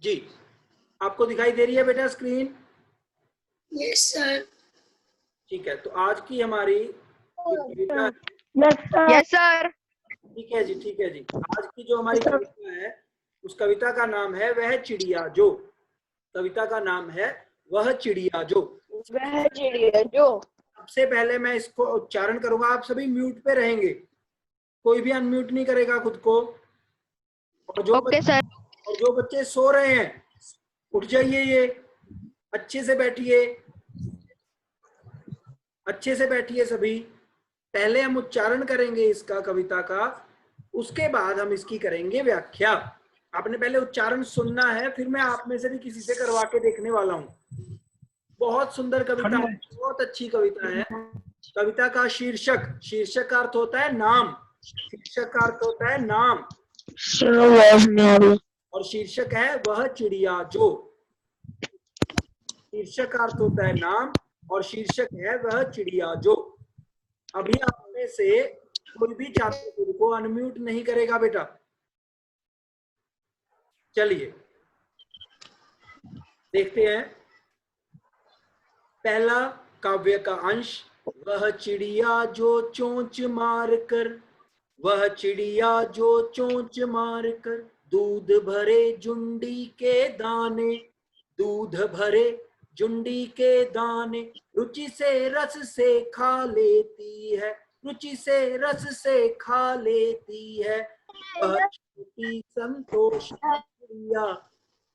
जी, आपको दिखाई दे रही है बेटा स्क्रीन? Yes sir. ठीक है, तो आज की हमारी जो कविता, यस सर। ठीक है जी, ठीक है जी, आज की जो हमारी कविता है उस कविता का नाम है वह चिड़िया जो। कविता का नाम है वह चिड़िया जो। वह चिड़िया जो। सबसे पहले मैं इसको उच्चारण करूंगा, आप सभी म्यूट पे रहेंगे, कोई भी अनम्यूट नहीं करेगा खुद को। और ओके सर। और जो बच्चे सो रहे हैं उठ जाइए, ये अच्छे से बैठिए, अच्छे से बैठिए सभी। पहले हम उच्चारण करेंगे इसका, कविता का, उसके बाद हम इसकी करेंगे व्याख्या। आपने पहले उच्चारण सुनना है, फिर मैं आप में से भी किसी से करवा के देखने वाला हूँ। बहुत सुंदर कविता है, बहुत अच्छी कविता है। कविता का शीर्षक, शीर्षक का अर्थ होता है नाम, शीर्षक का अर्थ होता है नाम, और शीर्षक है वह चिड़िया जो। शीर्षक का अर्थ होता है नाम और शीर्षक है वह चिड़िया जो। अभी आप में से कोई भी छात्र खुद को अनम्यूट नहीं करेगा बेटा। चलिए देखते हैं पहला काव्य का अंश। वह चिड़िया जो चोंच मार कर, वह चिड़िया जो चोंच मार कर दूध भरे जुंडी के दाने, दूध भरे जुंडी के दाने रुचि से रस से खा लेती है, रुचि से रस से खा लेती है। वह छोटी संतोष चिड़िया,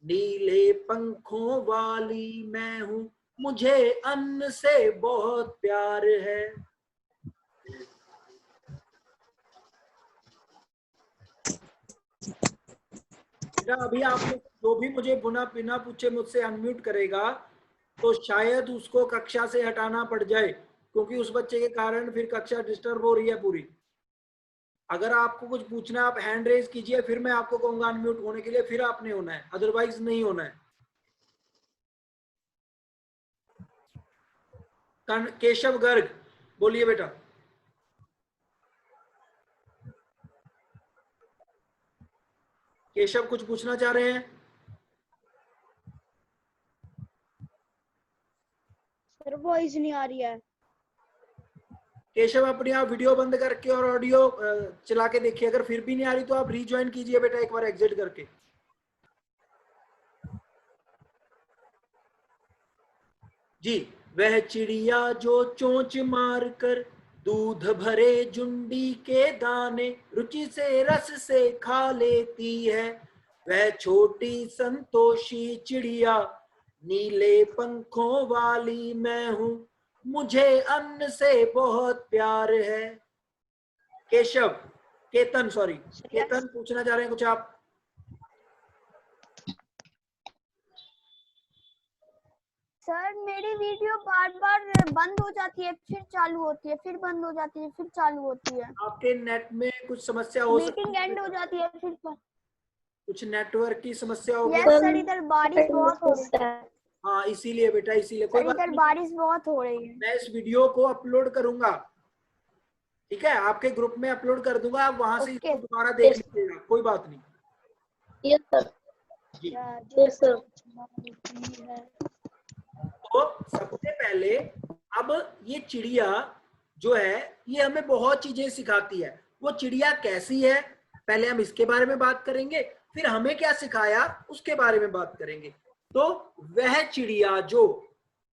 नीले पंखों वाली मैं हूँ, मुझे अन्न से बहुत प्यार है। अभी आप में जो भी मुझे बिना पूछे मुझसे अनम्यूट करेगा तो शायद उसको कक्षा से हटाना पड़ जाए, क्योंकि उस बच्चे के कारण फिर कक्षा डिस्टर्ब हो रही है पूरी। अगर आपको कुछ पूछना है आप हैंड रेज कीजिए, फिर मैं आपको कहूंगा अनम्यूट होने के लिए, फिर आपने होना है, अदरवाइज नहीं होना है। केशव गर्ग बोलिए बेटा। केशव कुछ पूछना चाह रहे हैं? सर वॉइस नहीं आ रही है। केशव अपने आप वीडियो बंद करके और ऑडियो चला के देखिए, अगर फिर भी नहीं आ रही तो आप रीज्वाइन कीजिए बेटा एक बार एग्जिट करके। जी, वह चिड़िया जो चोंच मार कर दूध भरे जुंडी के दाने रुचि से रस से खा लेती है, वह छोटी संतोषी चिड़िया, नीले पंखों वाली मैं हूँ, मुझे अन्न से बहुत प्यार है। केशव, केतन सॉरी, केतन पूछना चाह रहे हैं कुछ आप? सर मेरी वीडियो बार बार बंद हो जाती है, फिर चालू होती है, फिर बंद हो जाती है, फिर चालू होती है। आपके नेट में कुछ समस्या हो सकती है, मीटिंग एंड हो जाती है, फिर कुछ नेटवर्क की समस्या होगी। यस सर, इधर बारिश बहुत हो रही है। हाँ इसीलिए बेटा, इसीलिए कोई सर बात इधर नहीं, बारिश बहुत हो रही है। मैं इस वीडियो को अपलोड करूंगा, ठीक है, आपके ग्रुप में अपलोड कर दूंगा, आप वहां से इसको दोबारा देख लीजिएगा, कोई बात नहीं। Yes sir. जी, यस सर। तो सबसे पहले अब ये चिड़िया जो है ये हमें बहुत चीजें सिखाती है। वो चिड़िया कैसी है पहले हम इसके बारे में बात करेंगे, फिर हमें क्या सिखाया उसके बारे में बात करेंगे। तो वह चिड़िया जो,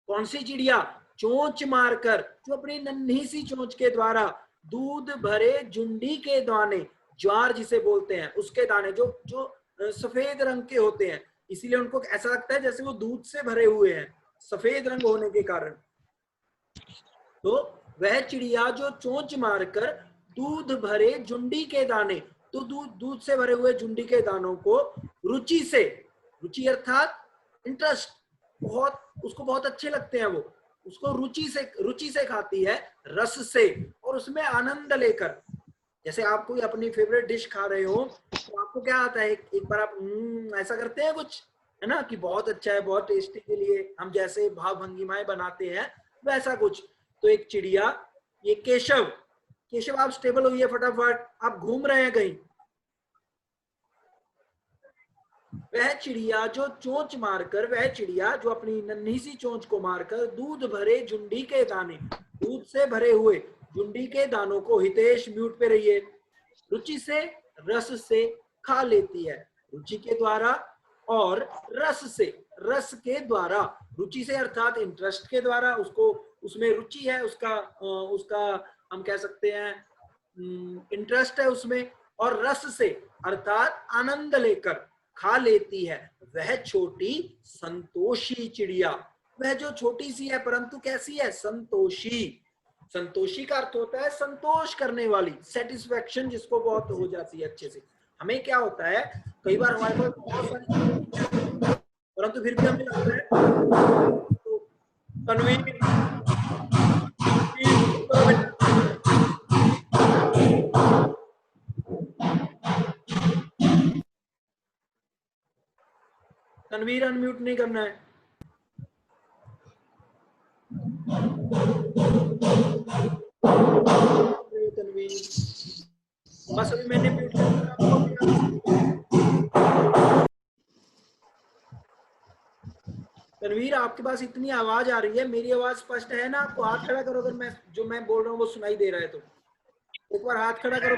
कौन सी चिड़िया? चोंच मारकर, जो अपनी नन्ही सी चोंच के द्वारा दूध भरे जुंडी के दाने, ज्वार जिसे बोलते हैं उसके दाने, जो जो सफेद रंग के होते हैं, इसीलिए उनको ऐसा लगता है जैसे वो दूध से भरे हुए हैं, सफेद रंग होने के कारण। तो वह चिड़िया जो चोंच मारकर दूध भरे जुंडी के दाने, तो दूध से भरे हुए जुंडी के दानों को रुचि से, रुचि अर्थात इंटरेस्ट, बहुत उसको बहुत अच्छे लगते हैं वो, उसको रुचि से खाती है, रस से, और उसमें आनंद लेकर। जैसे आप कोई अपनी फेवरेट डिश खा रहे हो तो आपको क्या आता है, एक बार आप ऐसा करते हैं कुछ, है ना, कि बहुत अच्छा है, बहुत टेस्टी, के लिए हम जैसे भाव भंगिमाएं बनाते हैं वैसा कुछ। तो एक चिड़िया, ये केशव, केशव आप स्टेबल होइए फटाफट, आप घूम रहे हैं कहीं? वह चिड़िया जो चोंच मारकर, वह चिड़िया जो अपनी नन्ही सी चोंच को मारकर दूध भरे जुंडी के दाने, दूध से भरे हुए जुंडी के दानों को, हितेश म्यूट पे रहिए, रुचि से रस से खा लेती है। रुचि के द्वारा और रस से, रस के द्वारा, रुचि से अर्थात इंटरेस्ट के द्वारा, उसको उसमें रुचि है, उसका हम कह सकते हैं इंटरेस्ट है उसमें, और रस से अर्थात आनंद लेकर खा लेती है वह छोटी संतोषी चिड़िया। वह जो छोटी सी है परंतु कैसी है, संतोषी। संतोषी का अर्थ होता है संतोष करने वाली, सेटिस्फेक्शन जिसको बहुत हो जाती है अच्छे से। हमें क्या होता है, कई बार हमारे पास बहुत सारी परंतु फिर भी हमें लगता है तो तनवीर तनवीर अनम्यूट नहीं करना है। तनवीर बस अभी मैंने म्यूट तनवीर आपके पास इतनी आवाज आ रही है, मेरी आवाज स्पष्ट है ना? आपको हाथ खड़ा करो अगर मैं जो मैं बोल रहा हूँ वो सुनाई दे रहा है तो एक बार हाथ खड़ा करो।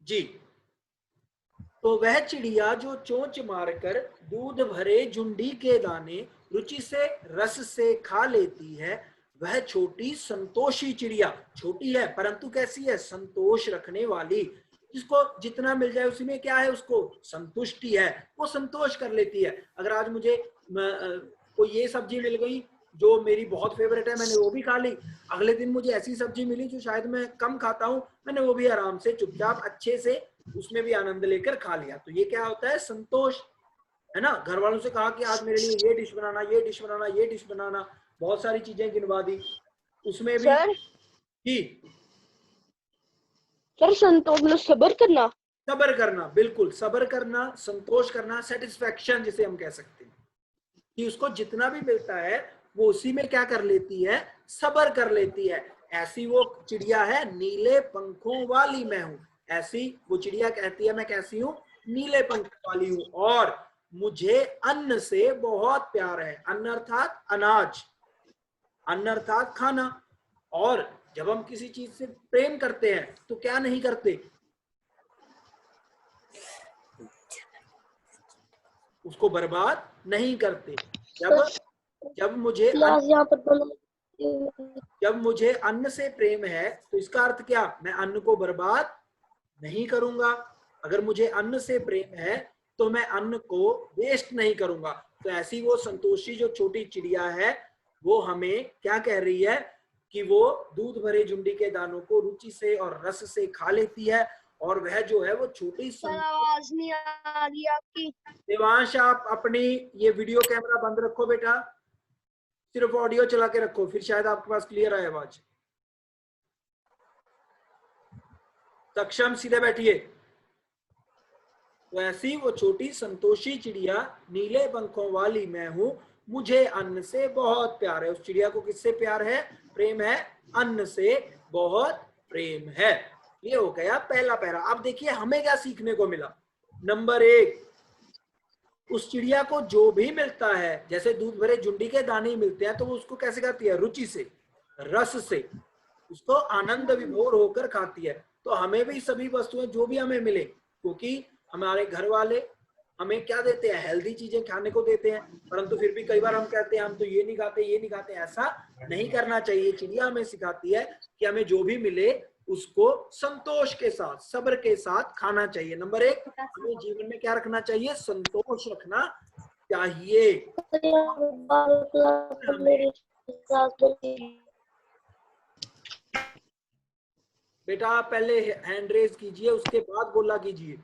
जी, तो वह चिड़िया जो चोंच मारकर दूध भरे जुंडी के दाने रुचि से रस से खा लेती है वह छोटी संतोषी चिड़िया। छोटी है परंतु कैसी है, संतोष रखने वाली, जिसको जितना मिल जाए उसी में क्या है, उसको संतुष्टि है, वो संतोष कर लेती है। अगर आज मुझे कोई ये सब्जी मिल गई जो मेरी बहुत फेवरेट है, मैंने वो भी खा ली, अगले दिन मुझे ऐसी सब्जी मिली जो शायद मैं कम खाता हूं, मैंने वो भी आराम से चुपचाप अच्छे से उसमें भी आनंद लेकर खा लिया। तो ये क्या होता है, संतोष, है ना। घर वालों से कहा कि आज मेरे लिए ये डिश बनाना, ये डिश बनाना, ये डिश बनाना, बहुत सारी चीजें गिनवा दी, उसमें भी सर जी सर संतोष मतलब सब्र करना, सब्र करना, बिल्कुल सब्र करना, संतोष करना, सेटिस्फेक्शन जिसे हम कह सकते हैं कि उसको जितना भी मिलता है वो उसी में क्या कर लेती है, सब्र कर लेती है। ऐसी वो चिड़िया है नीले पंखों वाली मैं हूं, ऐसी वो चिड़िया कहती है मैं कैसी हूं, नीले पंखों वाली हूं, और मुझे अन्न से बहुत प्यार है। अन्न अर्थात अनाज, अन्न अर्थात खाना। और जब हम किसी चीज से प्रेम करते हैं तो क्या नहीं करते, उसको बर्बाद नहीं करते। जब मुझे जब मुझे अन्न से प्रेम है तो इसका अर्थ क्या, मैं अन्न को बर्बाद नहीं करूंगा। अगर मुझे अन्न से प्रेम है तो मैं अन्न को वेस्ट नहीं करूंगा। तो ऐसी वो संतोषी जो छोटी चिड़िया है वो हमें क्या कह रही है कि वो दूध भरे जुंडी के दानों को रुचि से और रस से खा लेती है, और वह जो है वो छोटी आवाज नहीं आ रही आपकी। देवांश आप अपनी ये वीडियो कैमरा बंद रखो बेटा, सिर्फ ऑडियो चला के रखो, फिर शायद आपके पास क्लियर आए आवाज। सक्षम सीधे बैठिए। तो ऐसी वो छोटी संतोषी चिड़िया नीले पंखों वाली मैं हूं, मुझे अन्न से बहुत प्यार है। उस चिड़िया को किससे प्यार है, प्रेम है, अन्न से बहुत प्रेम है। ये हो गया पहला पैरा। अब देखिए हमें क्या सीखने को मिला। नंबर 1, उस चिड़िया को जो भी मिलता है, जैसे दूध भरे जुंडी के दाने ही मिलते हैं, तो वो उसको कैसे खाती है, रुचि से, रस से, उसको आनंद विभोर होकर खाती है। तो हमें भी सभी वस्तुएं जो भी हमें मिले, क्योंकि हमारे घर वाले हमें क्या देते हैं, हेल्दी चीजें खाने को देते हैं, परंतु फिर भी कई बार हम कहते हैं हम तो ये नहीं खाते, ये नहीं खाते। ऐसा नहीं करना चाहिए। चिड़िया हमें सिखाती है कि हमें जो भी मिले उसको संतोष के साथ, सब्र के साथ खाना चाहिए। नंबर 1, हमें जीवन में क्या रखना चाहिए, संतोष रखना चाहिए। बेटा आप पहले हैंड रेज कीजिए, उसके बाद बोला कीजिए।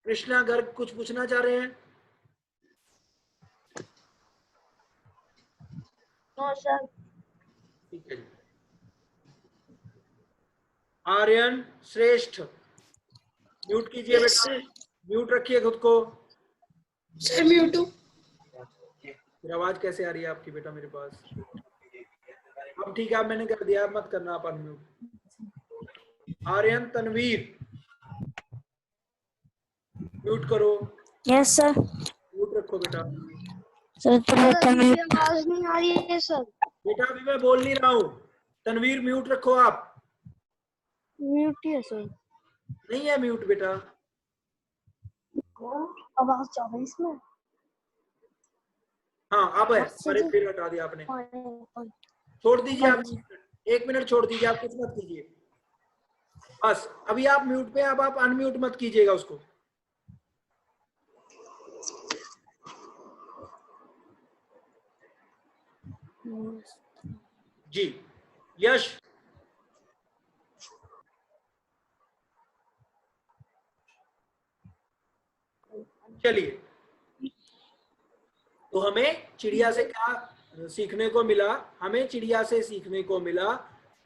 कृष्णा गर्ग कुछ पूछना चाह रहे हैं? सर ठीक है। आर्यन श्रेष्ठ, म्यूट कीजिए यस बेटा, सर। म्यूट रखिए खुद को। सर म्यूट हूँ। फिर आवाज कैसे आ रही है आपकी बेटा मेरे पास? अब ठीक है, अब मैंने कर दिया, अब मत करना आप अनम्यूट। आर्यन तनवीर म्यूट करो, यस सर। म्यूट रखो बेटा। सर सर अभी भी आवाज नहीं आ रही है सर। बेटा अभी मैं बोल नहीं रहा हूँ, तनवीर म्यूट रखो आप। म्यूट ही है सर। नहीं है म्यूट बेटा। आवाज जा रही है इसमें। हाँ अब है, अच्छा अरे जी। फिर हटा दिया आपने। छोड़ दीजिए आप, 1 मिनट छोड़ दीजिए, आप कुछ मत कीजिए बस। अभी आप म्यूट पे, अब आप अनम्यूट मत कीजिएगा उसको। जी यश, चलिए। तो हमें चिड़िया से क्या सीखने को मिला? हमें चिड़िया से सीखने को मिला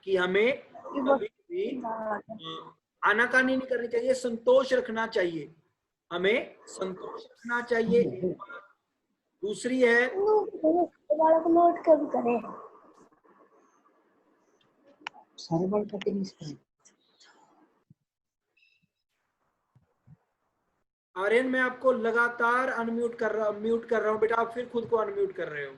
कि हमें कभी भी आनाकानी नहीं करनी चाहिए, संतोष रखना चाहिए, हमें संतोष रखना चाहिए। दूसरी है, नोट कब करें? आर्यन मैं आपको लगातार म्यूट कर रहा हूँ बेटा, आप फिर खुद को अनम्यूट कर रहे हो।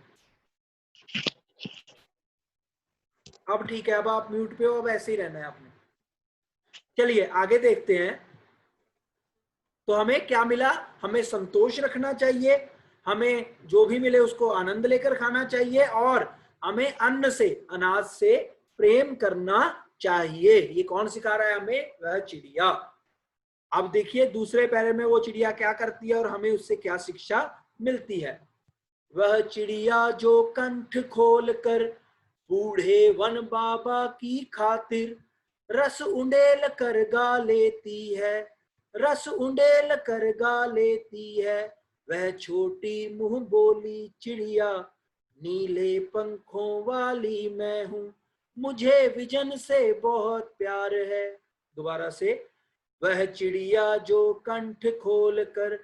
अब ठीक है, अब आप म्यूट पे हो, अब ऐसे ही रहना है आपने। चलिए आगे देखते हैं। तो हमें क्या मिला? हमें संतोष रखना चाहिए, हमें जो भी मिले उसको आनंद लेकर खाना चाहिए, और हमें अन्न से, अनाज से प्रेम करना चाहिए। ये कौन सिखा रहा है हमें? वह चिड़िया। अब देखिए दूसरे पैरे में वो चिड़िया क्या करती है और हमें उससे क्या शिक्षा मिलती है। वह चिड़िया जो कंठ खोल कर बूढ़े वन बाबा की खातिर रस उंडेल कर गा लेती है, रस उंडेल कर गा लेती है। वह छोटी मुंह बोली चिड़िया, नीले पंखों वाली मैं हूँ, मुझे विजन से बहुत प्यार है। दोबारा से, वह चिड़िया जो कंठ खोल कर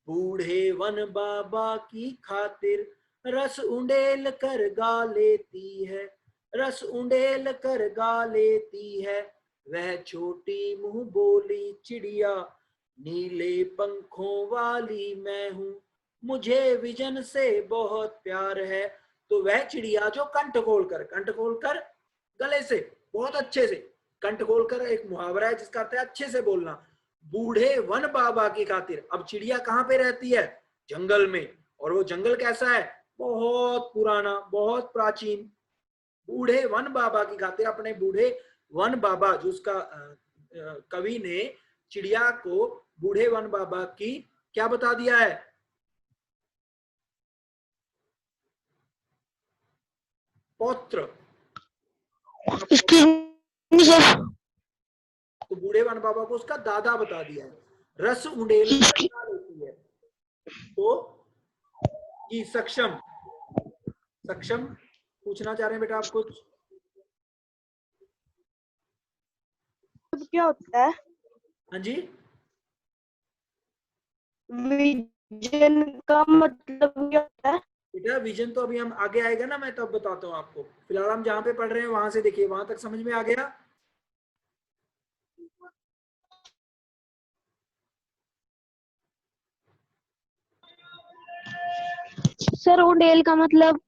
बूढ़े वन बाबा की खातिर रस उंडेल कर गा लेती है, रस उंडेल कर गा लेती है। वह छोटी मुंह बोली चिड़िया, नीले पंखों वाली मैं हूँ, मुझे विजन से बहुत प्यार है। तो वह चिड़िया जो कंठ खोलकर गले से, बहुत अच्छे से, कंठ खोलकर एक मुहावरा है जिसका अर्थ है अच्छे से बोलना, बूढ़े वन बाबा की खातिर। अब चिड़िया कहाँ पे रहती है? जंगल में। और वो जंगल कैसा है? बहुत पुराना, बहुत प्राचीन। बूढ़े वन बाबा की खातिर, अपने बूढ़े वन बाबा, जो उसका कवि ने चिड़िया को बूढ़े वन बाबा की क्या बता दिया है? पौत्र। तो बूढ़े वन बाबा को उसका दादा बता दिया है। रस उंडेल लेती है। तो जी सक्षम, सक्षम पूछना चाह रहे हैं बेटा आप कुछ? क्या होता है? हाँ जी, विजन का मतलब क्या होता है? बेटा विजन तो अभी हम आगे आएगा ना, मैं तब बताता हूँ आपको। फिलहाल हम जहाँ पे पढ़ रहे हैं वहां से देखिए, वहां तक समझ में आ गया? सर उड़ेल का मतलब?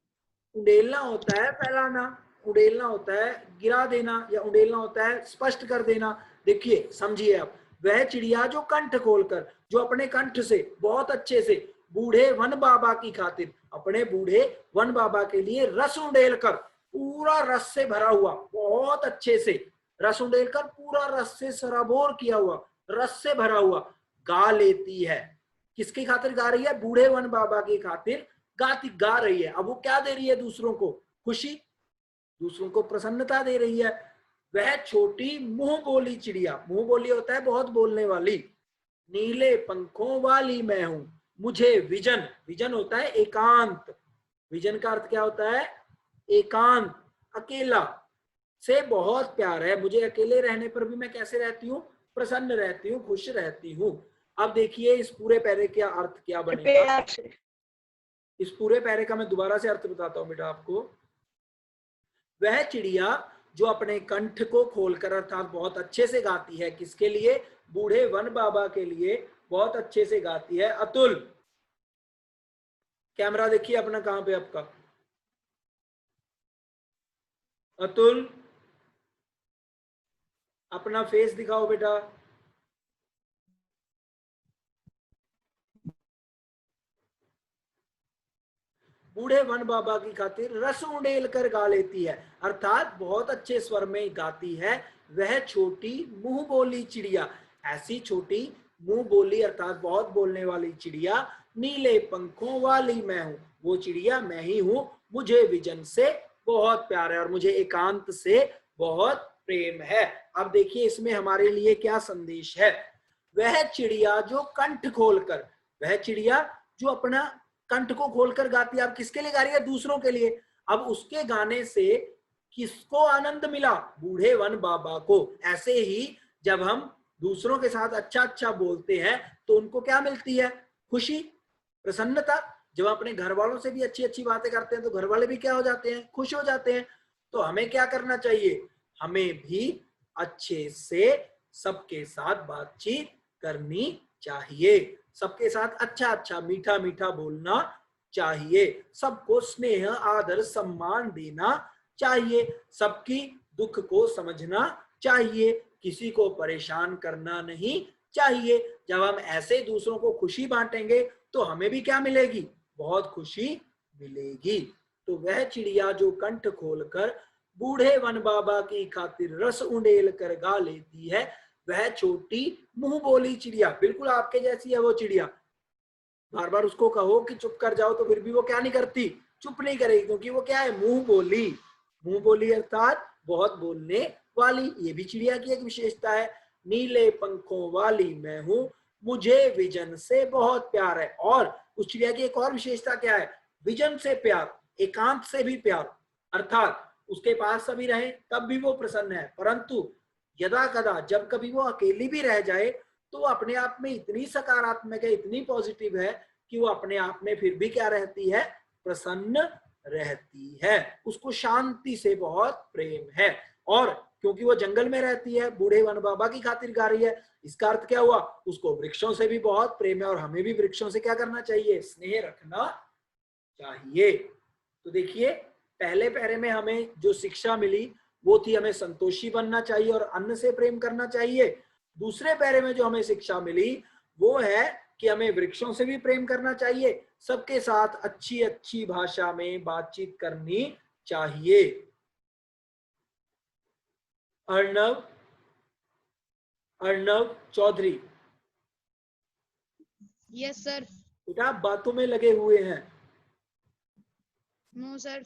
उड़ेलना होता है फैलाना, उड़ेलना होता है गिरा देना, या उड़ेलना होता है स्पष्ट कर देना। देखिए समझिए आप, वह चिड़िया जो कंठ खोलकर, जो अपने कंठ से बहुत अच्छे से बूढ़े वन बाबा की खातिर, अपने बूढ़े वन बाबा के लिए रस उंडेल कर, पूरा रस से भरा हुआ, बहुत अच्छे से रस उंडेल कर, पूरा रस से सराबोर किया हुआ, रस से भरा हुआ गा लेती है। किसकी खातिर गा रही है? बूढ़े वन बाबा की खातिर गा रही है। अब वो क्या दे रही है? दूसरों को खुशी, दूसरों को प्रसन्नता दे रही है। वह छोटी मुंह बोली चिड़िया, मुंह बोली होता है बहुत बोलने वाली, नीले पंखों वाली मैं हूं, मुझे विजन, विजन होता है एकांत, विजन का अर्थ क्या होता है? एकांत, अकेला, से बहुत प्यार है। मुझे अकेले रहने पर भी मैं कैसे रहती हूँ? प्रसन्न रहती हूँ, खुश रहती हूँ। अब देखिए इस पूरे पैरे का अर्थ क्या बनेगा। इस पूरे पैरे का मैं दोबारा से अर्थ बताता हूँ बेटा आपको। वह चिड़िया जो अपने कंठ को खोलकर अर्थात बहुत अच्छे से गाती है, किसके लिए? बूढ़े वन बाबा के लिए बहुत अच्छे से गाती है। अतुल, कैमरा देखिए अपना कहां पे आपका। अतुल अपना फेस दिखाओ बेटा। बूढ़े वन बाबा की खातिर रस उंडेल कर गा लेती है, अर्थात बहुत अच्छे स्वर में गाती है। वह छोटी मुंह बोली चिड़िया, ऐसी छोटी मुंह बोली अर्थात बहुत बोलने वाली चिड़िया, नीले पंखों वाली मैं हूं, वो चिड़िया मैं ही हूं। मुझे विजन से बहुत प्यार है और मुझे एकांत से बहुत प्रेम है। अब देखिए इसमें हमारे लिए क्या संदेश है। वह चिड़िया जो कंठ खोलकर, वह चिड़िया जो अपना कंठ को खोलकर गाती है, अब किसके लिए गा रही है? दूसरों के लिए। अब उसके गाने से किसको आनंद मिला? बूढ़े वन बाबा को। ऐसे ही जब हम दूसरों के साथ अच्छा अच्छा बोलते हैं तो उनको क्या मिलती है? खुशी, प्रसन्नता। जब अपने घर वालों से भी अच्छी अच्छी बातें करते हैं तो घर वाले भी क्या हो जाते हैं? खुश हो जाते हैं। तो हमें क्या करना चाहिए? हमें भी अच्छे से सबके साथ बातचीत करनी चाहिए, सबके साथ अच्छा अच्छा मीठा मीठा बोलना चाहिए, सबको स्नेह आदर सम्मान देना चाहिए, सबकी दुख को समझना चाहिए, किसी को परेशान करना नहीं चाहिए। जब हम ऐसे दूसरों को खुशी बांटेंगे तो हमें भी क्या मिलेगी? बहुत खुशी मिलेगी। तो वह चिड़िया जो कंठ खोलकर बूढ़े वन बाबा की खातिर रस उंडेल कर गा लेती है, वह छोटी मुंह बोली चिड़िया, बिल्कुल आपके जैसी है वो चिड़िया। बार बार उसको कहो कि चुप कर जाओ तो फिर भी वो क्या नहीं करती? चुप नहीं करेगी, क्योंकि वो क्या है? मुंह बोली। मुंह बोली अर्थात बहुत बोलने वाली, ये भी चिड़िया की एक विशेषता है। नीले पंखों वाली मैं हूं, मुझे विजन से बहुत प्यार है। और उस चिड़िया की एक और विशेषता क्या है? विजन से प्यार, एकांत से भी प्यार, अर्थात उसके पास सभी रहे तब भी वो प्रसन्न है, परंतु यदा कदा जब कभी वो अकेली भी रह जाए तो अपने आप में इतनी सकारात्मक है, इतनी पॉजिटिव है कि वो अपने आप में फिर भी क्या रहती है? प्रसन्न रहती है। उसको शांति से बहुत प्रेम है। और क्योंकि वो जंगल में रहती है, बूढ़े वन बाबा की खातिर गा रही है, इसका अर्थ क्या हुआ? उसको वृक्षों से भी बहुत प्रेम है और हमें भी वृक्षों से क्या करना चाहिए? स्नेह रखना चाहिए। तो देखिए पहले पैरे में हमें जो शिक्षा मिली वो थी हमें संतोषी बनना चाहिए और अन्न से प्रेम करना चाहिए। दूसरे पैरे में जो हमें शिक्षा मिली वो है कि हमें वृक्षों से भी प्रेम करना चाहिए, सबके साथ अच्छी अच्छी भाषा में बातचीत करनी चाहिए। Arnav, Arnav Chaudhary, yes sir. बेटा आप बातों में लगे हुए हैं। No sir.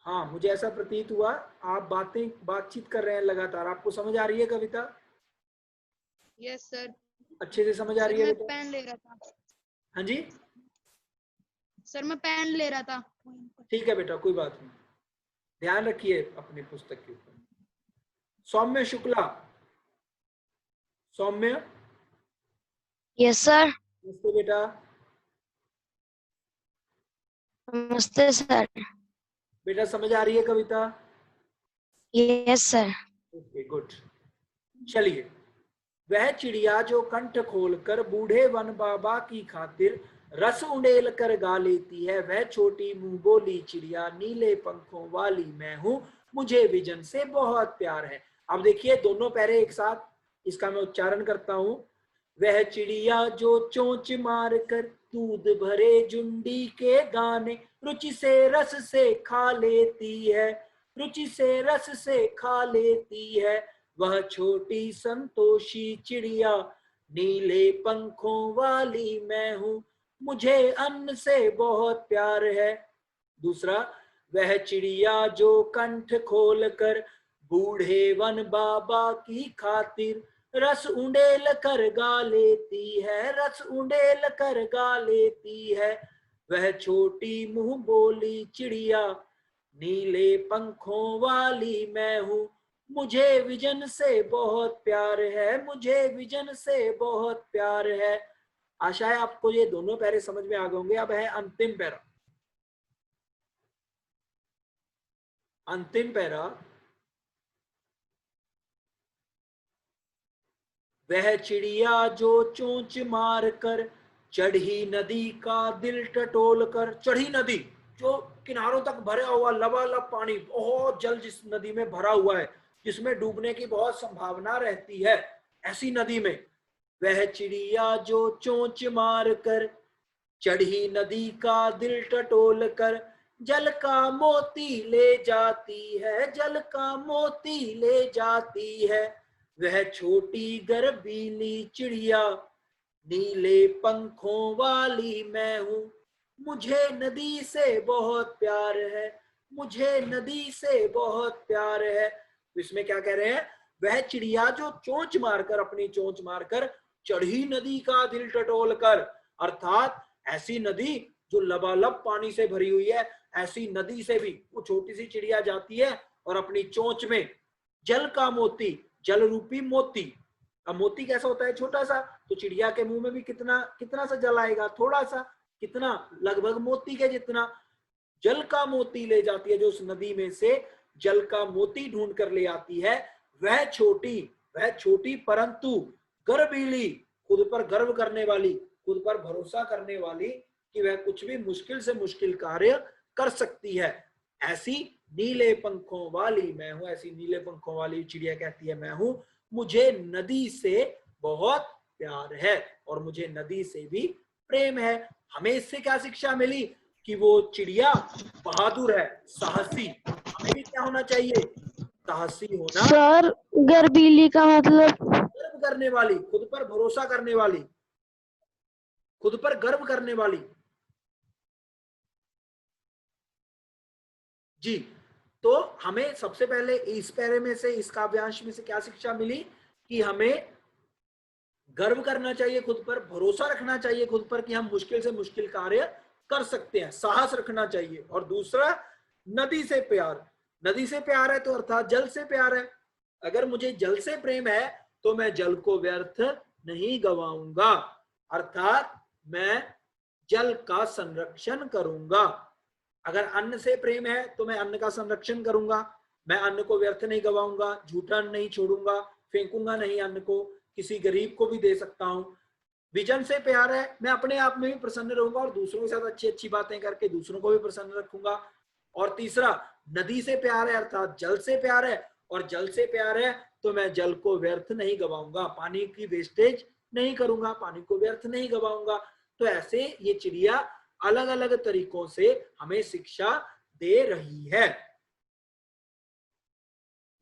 हाँ, मुझे ऐसा प्रतीत हुआ आप बातचीत कर रहे हैं लगातार। आपको समझ आ रही है कविता? Yes sir. अच्छे से समझ आ सर रही है मैं बेटा? पेन ले रहा था। हाँ जी, सर मैं पेन ले रहा था। ठीक है बेटा, कोई बात नहीं, ध्यान रखिए अपनी पुस्तक के ऊपर। Saumya Shukla, Saumya, yes sir. नमस्ते बेटा। नमस्ते सर। बेटा समझ आ रही है कविता? Yes sir. Okay good. चलिए, वह चिड़िया जो कंठ खोलकर बूढ़े वन बाबा की खातिर रस उंडेल कर गा लेती है, वह छोटी मुंह बोली चिड़िया, नीले पंखों वाली मैं हूं, मुझे विजन से बहुत प्यार है। अब देखिए दोनों पैरे एक साथ, इसका मैं उच्चारण करता हूं। वह चिड़िया जो चोंच मार कर दूध भरे जुंडी के दाने रुचि से रस से खा लेती है, रुचि से रस से खा लेती है, वह छोटी संतोषी चिड़िया, नीले पंखों वाली मैं हूं, मुझे अन्न से बहुत प्यार है। दूसरा, वह चिड़िया जो कंठ खोल कर बूढ़े वन बाबा की खातिर रस उंडेल कर गा लेती है, रस उंडेल कर गा लेती है, वह छोटी मुंह बोली चिड़िया, नीले पंखों वाली मैं हूं, मुझे विजन से बहुत प्यार है, मुझे विजन से बहुत प्यार है। आशा है आपको ये दोनों पैरे समझ में आ गए होंगे। अब है अंतिम पैरा। अंतिम पैरा, वह चिड़िया जो चोंच मार कर चढ़ी नदी का दिल टटोल कर। चढ़ी नदी जो किनारों तक भरा हुआ लबालब पानी, बहुत जल जिस नदी में भरा हुआ है, जिसमें डूबने की बहुत संभावना रहती है, ऐसी नदी में वह चिड़िया जो चोंच मार कर चढ़ी नदी का दिल टटोल कर जल का मोती ले जाती है, जल का मोती ले जाती है। वह छोटी गर्वीली चिड़िया नीले पंखों वाली मैं हूँ, मुझे नदी से बहुत प्यार है, मुझे नदी से बहुत प्यार है। तो इसमें क्या कह रहे हैं, वह चिड़िया जो चोंच मारकर, अपनी चोंच मारकर चढ़ी नदी का दिल टटोल कर, अर्थात ऐसी नदी जो लबालब पानी से भरी हुई है, ऐसी नदी से भी वो छोटी सी चिड़िया जाती है और अपनी चोंच में जल का मोती, जल रूपी मोती। अब मोती कैसा होता है, छोटा सा, तो चिड़िया के मुंह में भी कितना कितना सा जल आएगा, थोड़ा सा, कितना, लगभग मोती के जितना। जल का मोती ले जाती है, जो उस नदी में से जल का मोती ढूंढ कर ले आती है। वह छोटी परंतु गर्वीली, खुद पर गर्व करने वाली, खुद पर भरोसा करने वाली कि वह कुछ भी मुश्किल से मुश्किल कार्य कर सकती है, ऐसी नीले पंखों वाली मैं हूं। ऐसी नीले पंखों वाली चिड़िया कहती है मैं हूं, मुझे नदी से बहुत प्यार है और मुझे नदी से भी प्रेम है। हमें इससे क्या शिक्षा मिली कि वो चिड़िया बहादुर है, साहसी। हमें भी क्या होना चाहिए, साहसी होना। सर गर्वीली का मतलब? गर्व करने वाली, खुद पर भरोसा करने वाली, खुद पर गर्व करने वाली। जी, तो हमें सबसे पहले इस पैरे में से, इस काव्यांश में से क्या शिक्षा मिली कि हमें गर्व करना चाहिए खुद पर, भरोसा रखना चाहिए खुद पर कि हम मुश्किल से मुश्किल कार्य कर सकते हैं, साहस रखना चाहिए। और दूसरा, नदी से प्यार। नदी से प्यार है तो अर्थात जल से प्यार है। अगर मुझे जल से प्रेम है तो मैं जल को व्यर्थ नहीं गवाऊंगा, अर्थात मैं जल का संरक्षण करूंगा। अगर अन्न से प्रेम है तो मैं अन्न का संरक्षण करूंगा, मैं अन्न को व्यर्थ नहीं गवाऊंगा, झूठा अन्न नहीं छोड़ूंगा, फेंकूंगा नहीं अन्न को, किसी गरीब को भी दे सकता हूं। विजन से प्यार है, मैं अपने आप में भी प्रसन्न रहूंगा और दूसरों के साथ अच्छी अच्छी बातें करके दूसरों को भी प्रसन्न रखूंगा। और तीसरा, नदी से प्यार है अर्थात जल से प्यार है, और जल से प्यार है तो मैं जल को व्यर्थ नहीं गवाऊंगा, पानी की वेस्टेज नहीं करूंगा, पानी को व्यर्थ नहीं गवाऊंगा। तो ऐसे ये चिड़िया अलग अलग तरीकों से हमें शिक्षा दे रही है।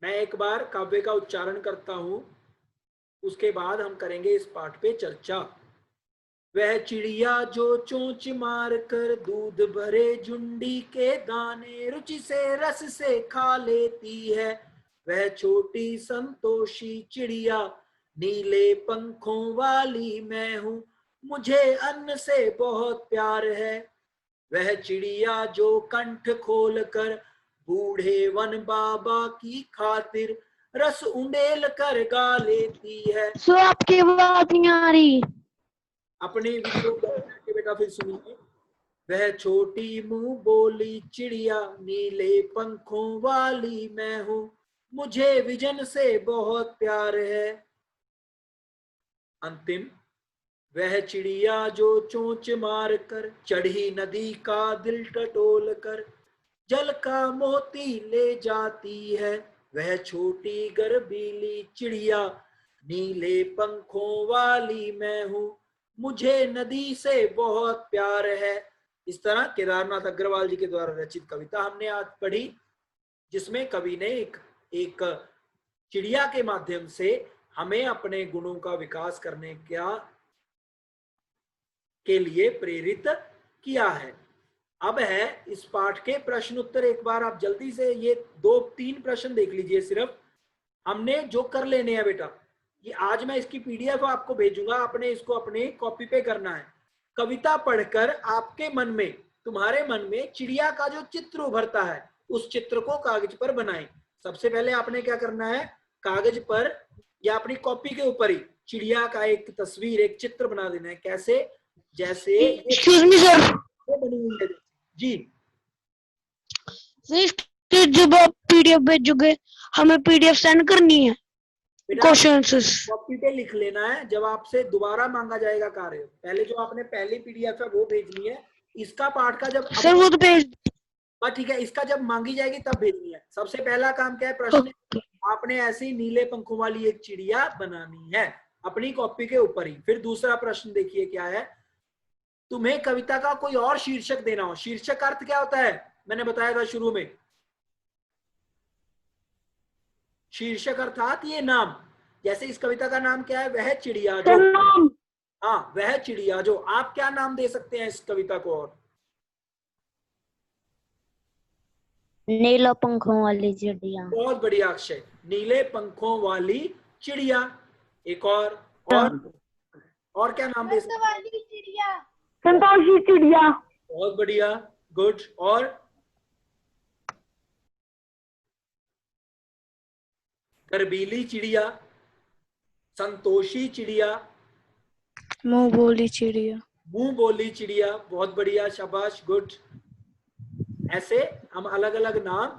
मैं एक बार काव्य का उच्चारण करता हूं, उसके बाद हम करेंगे इस पाठ पे चर्चा। वह चिड़िया जो चोंच मार कर दूध भरे झुंडी के दाने रुचि से रस से खा लेती है, वह छोटी संतोषी चिड़िया नीले पंखों वाली मैं हूँ, मुझे अन्न से बहुत प्यार है। वह चिड़िया जो कंठ खोल कर बूढ़े वन बाबा की खातिर रस उंडेल कर गा लेती है। सो आपकी बात नहीं आ रही। अपने वीडियो को बेटा फिर सुनिए। वह छोटी मुंह बोली चिड़िया नीले पंखों वाली मैं हूँ, मुझे विजन से बहुत प्यार है। अंतिम, वह चिड़िया जो चोंच मार कर चढ़ी नदी का दिल टटोल कर जल का मोती ले जाती है, वह छोटी गर्वीली चिड़िया नीले पंखों वाली मैं हूँ, मुझे नदी से बहुत प्यार है। इस तरह केदारनाथ अग्रवाल जी के द्वारा रचित कविता हमने आज पढ़ी, जिसमें कवि ने एक चिड़िया के माध्यम से हमें अपने गुणों का विकास करने के लिए प्रेरित किया है। अब है इस पाठ के प्रश्न उत्तर। एक बार आप जल्दी से ये 2-3 प्रश्न देख लीजिए। सिर्फ हमने जो कर लेने हैं बेटा, ये आज मैं इसकी पीडीएफ आपको भेजूंगा, आपने इसको अपने कॉपी पे करना है। कविता पढ़कर आपके मन में, तुम्हारे मन में चिड़िया का जो चित्र उभरता है, उस चित्र को कागज पर बनाएं। सबसे पहले आपने क्या करना है, कागज पर या अपनी कॉपी के ऊपर ही चिड़िया का एक तस्वीर, एक चित्र बना देना है। कैसे? जैसे ये एक्सक्यूज मी सर, बनी हुई है जी। सर जब आप पीडीएफ भेजोगे हमें पीडीएफ सेंड करनी है बेटा क्वेश्चन कॉपी पे लिख लेना है, जब आपसे दोबारा मांगा जाएगा कार्य, पहले जो आपने पहली पीडीएफ है वो भेजनी है। इसका पाठ का जब सर वो तो भेज ठीक है, इसका जब मांगी जाएगी तब भेजनी है। सबसे पहला काम क्या है, प्रश्न आपने ऐसी नीले पंखों वाली एक चिड़िया बनानी है अपनी कॉपी के ऊपर ही। फिर दूसरा प्रश्न देखिए क्या है, तुम्हें कविता का कोई और शीर्षक देना हो। शीर्षक अर्थ क्या होता है, मैंने बताया था शुरू में, शीर्षक अर्थात ये नाम। जैसे इस कविता का नाम क्या है, वह चिड़िया जो, नाम हाँ वह चिड़िया जो। आप क्या नाम दे सकते हैं इस कविता को? और नीला पंखों वाली चिड़िया। बहुत बढ़िया अक्षय, नीले पंखों वाली चिड़िया। एक और क्या नाम दे सकते हैं? संतोषी चिड़िया। बहुत बढ़िया, गुड। और करबीली चिड़िया, संतोषी चिड़िया, मुंह बोली चिड़िया। मुंह बोली चिड़िया। बहुत बढ़िया, शाबाश, गुड। ऐसे हम अलग अलग नाम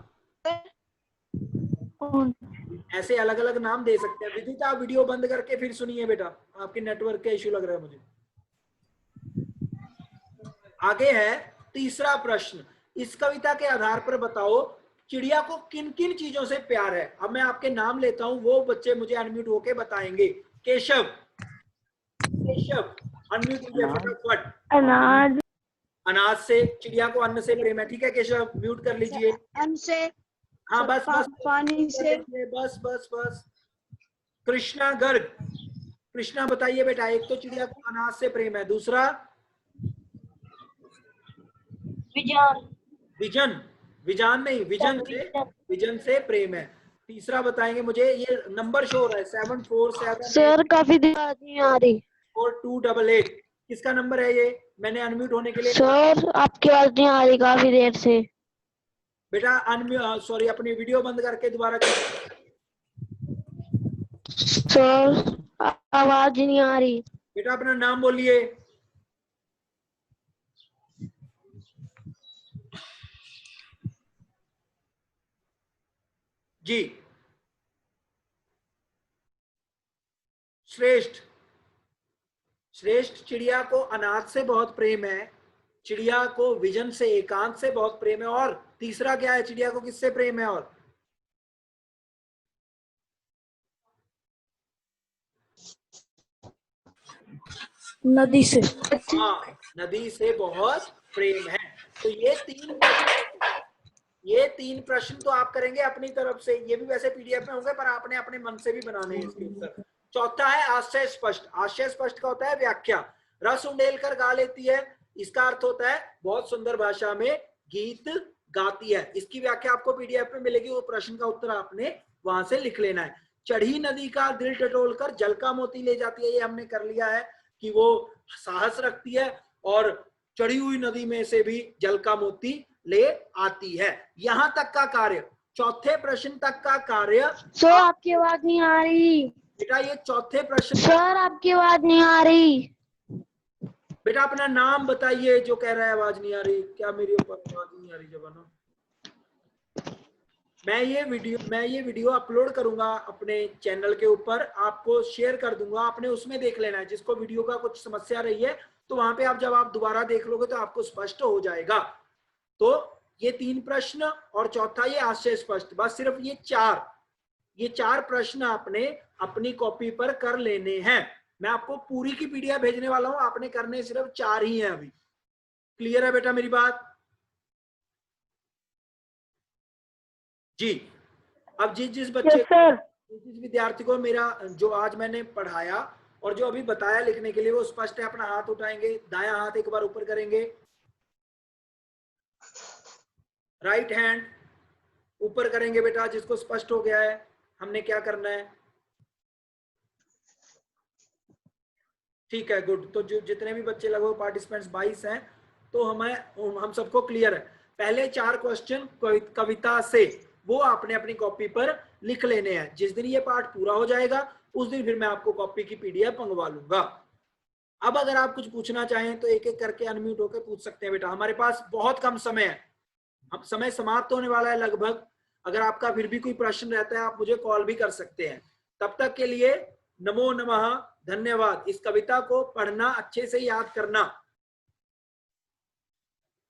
दे सकते हैं। विदित आप वीडियो बंद करके फिर सुनिए बेटा, आपके नेटवर्क का इश्यू लग रहा है मुझे। आगे है तीसरा प्रश्न, इस कविता के आधार पर बताओ चिड़िया को किन किन चीजों से प्यार है। अब मैं आपके नाम लेता हूं, वो बच्चे मुझे अनम्यूट होके बताएंगे। केशव, केशव अनम्यूट कीजिए फटाफट। अनाज। अनाज से, चिड़िया को अन्न से प्रेम है, ठीक है केशव, म्यूट कर लीजिए। अन्न से, हाँ बस बस पानी से, बस बस बस। कृष्णा गर्ग, कृष्णा बताइए बेटा, एक तो चिड़िया को अनाज से प्रेम है, दूसरा विजन, विजान नहीं, विजन से प्रेम है। तीसरा बताएंगे मुझे, ये नंबर शो हो रहा है 747 सर काफी देर बाद नहीं आ रही 4288, किसका नंबर है ये? मैंने अनम्यूट होने के लिए सर, आपकी आवाज नहीं आ रही काफी देर से। बेटा अनम्यूट, सॉरी, अपनी वीडियो बंद करके दोबारा सर आवाज नहीं आ रही। बेटा अपना नाम बोलिए। जी श्रेष्ठ, श्रेष्ठ चिड़िया को अनाज से बहुत प्रेम है, चिड़िया को विजन से, एकांत से बहुत प्रेम है। और तीसरा क्या है, चिड़िया को किससे प्रेम है? और नदी से। हाँ, नदी से बहुत प्रेम है। तो ये तीन प्रश्न तो आप करेंगे अपनी तरफ से, ये भी वैसे पीडीएफ में होंगे पर आपने अपने मन से भी बनाने हैं इसके उत्तर। चौथा है आशय स्पष्ट। आशय स्पष्ट का होता है व्याख्या। रस उंडेल कर गा लेती है, इसका अर्थ होता है बहुत सुंदर भाषा में गीत गाती है। इसकी व्याख्या आपको पीडीएफ में मिलेगी, वो प्रश्न का उत्तर आपने वहां से लिख लेना है। चढ़ी नदी का दिल टटोल कर जल का मोती ले जाती है, ये हमने कर लिया है कि वो साहस रखती है और चढ़ी हुई नदी में से भी जल का मोती ले आती है। यहां तक का कार्य, चौथे प्रश्न तक का कार्य। सर आपकी आवाज नहीं आ रही। बेटा ये चौथे प्रश्न, सर आपकी आवाज नहीं आ रही। बेटा अपना नाम बताइए जो कह रहा है आवाज नहीं आ रही। क्या मेरी ऊपर आवाज नहीं आ रही जवाना? मैं ये वीडियो अपलोड करूंगा अपने चैनल के ऊपर, आपको शेयर कर दूंगा, आपने उसमें देख लेना है। जिसको वीडियो का कुछ समस्या रही है तो वहां पे आप जब आप दोबारा देख लोगे तो आपको स्पष्ट हो जाएगा। तो ये तीन प्रश्न और चौथा ये आशय स्पष्ट, बस सिर्फ ये चार प्रश्न आपने अपनी कॉपी पर कर लेने हैं। मैं आपको पूरी की पीडीएफ भेजने वाला हूं, आपने करने सिर्फ 4 ही हैं अभी। क्लियर है बेटा मेरी बात? जी। अब जिस बच्चे जिस विद्यार्थी को मेरा जो आज मैंने पढ़ाया और जो अभी बताया लिखने के लिए वो स्पष्ट है, अपना हाथ उठाएंगे, दायां हाथ एक बार ऊपर करेंगे, राइट हैंड ऊपर करेंगे बेटा जिसको स्पष्ट हो गया है हमने क्या करना है। ठीक है, गुड। तो जो जितने भी बच्चे लगभग पार्टिसिपेंट्स 22 हैं, तो हम सबको क्लियर है। पहले 4 क्वेश्चन कविता से, वो आपने अपनी कॉपी पर लिख लेने हैं। जिस दिन ये पार्ट पूरा हो जाएगा उस दिन फिर मैं आपको कॉपी की पीडीएफ मंगवा लूंगा। अब अगर आप कुछ पूछना चाहें तो एक एक करके अनम्यूट होकर पूछ सकते हैं बेटा, हमारे पास बहुत कम समय है, अब समय समाप्त होने वाला है लगभग। अगर आपका फिर भी कोई प्रश्न रहता है आप मुझे कॉल भी कर सकते हैं। तब तक के लिए नमो नमः, धन्यवाद। इस कविता को पढ़ना, अच्छे से याद करना,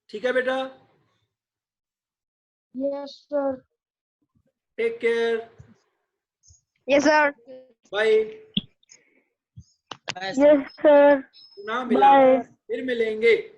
ठीक है बेटा? Yes sir. Take care, yes sir. Bye. Yes sir. ना मिला, फिर मिलेंगे।